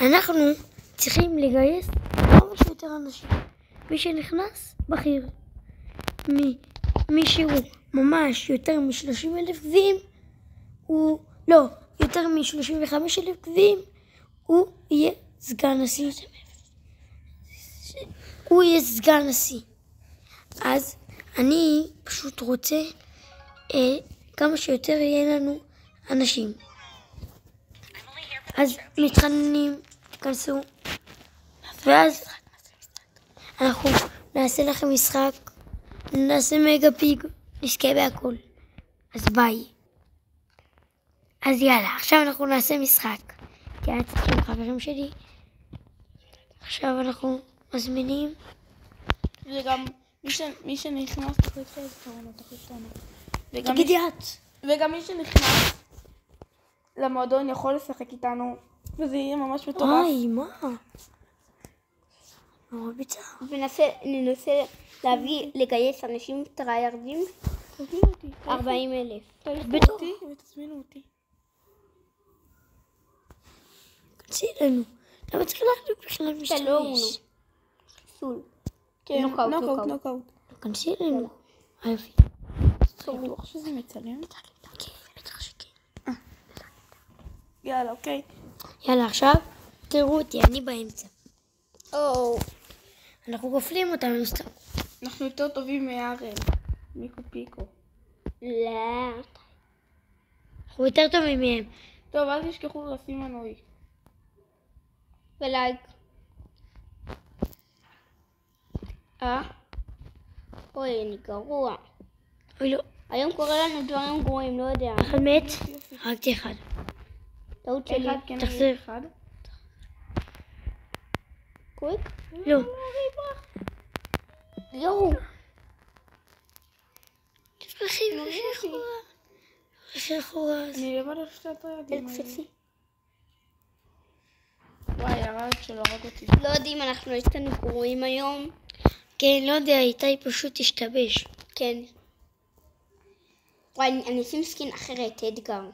אנחנו צריכים לגייס כמה שיותר אנשים. מי שנכנס, בכיר. מי שהוא ממש יותר מ-30,000 גביעים, יותר מ-35,000 גביעים, הוא יהיה סגן נשיא. הוא יהיה סגן נשיא. אז אני פשוט רוצה כמה שיותר יהיה לנו אנשים. אז מתחננים, תכנסו, ואז אנחנו נעשה לכם משחק, נעשה מגה פיג, נזכה בהכל. אז ביי. אז יאללה, עכשיו אנחנו נעשה משחק. כי אני צריך עם חברים שלי. עכשיו אנחנו מזמינים. וגם מי שנכנס תחליף לנו. תגידי את. וגם מי שנכנס למועדון יכול לשחק איתנו, וזה יהיה ממש מטורף. אוי, מה? נורא ביצה. וננסה לגייס אנשים טריירדים. תזמינו אותי. 40,000. תזמינו אותי ותזמינו אותי. כנסי לנו. למה צריך להחליט בכלל משתמש? לא אונו. חיסול. כן, נוקאוט. נוקאוט. כנסי לנו. יופי. בטוח שזה מצלם. כן, בטח שכן. יאללה, אוקיי. יאללה, עכשיו תראו אותי, אני באמצע. אנחנו גופלים אותנו סתם. אנחנו יותר טובים מהארל. מיקו פיקו. לא. אנחנו יותר טובים מהם. טוב, אל תשכחו לשים מנוי. ולייק. אוי, אני גרוע. אוי לא. היום קורה לנו דברים גרועים, לא יודע. אחד מת, הרגתי אחד. טעות שלי. תחזיר. אחד. קוויק? לא. יואו. תפרחי אחורה. אני לבד על שתי הטריידים. תקפצי. וואי, הרעד שלו הרג אותי. לא יודעים, אנחנו יש לנו גרועים היום. כן, לא יודע, איתי פשוט השתבש. כן. וואי, אני אשים סקין אחרת, אדגר.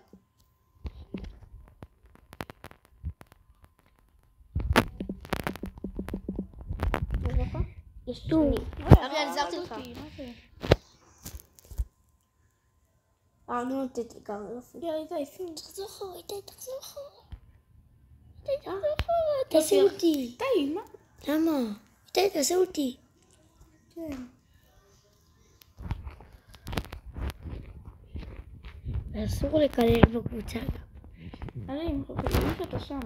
יש שני. אריאל, עזרתי לך. הרגנו את אדגר, יופי. יאללה, איתי, שים. תחזור אחורה, איתי, תחזור אחורה. תעשה אותי. איתי, מה? למה? איתי, תעשה אותי. כן. אסור לקלל בקבוצה. אני שאתה שמה.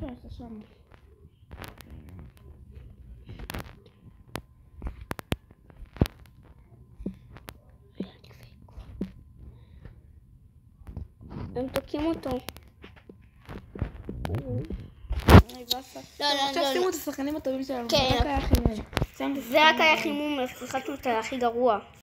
שאתה שמה. הם תוקעים אותו. עכשיו שימו את השחקנים הטובים שלנו. כן. זה רק היה חימום, החלטנו את הכי גרוע.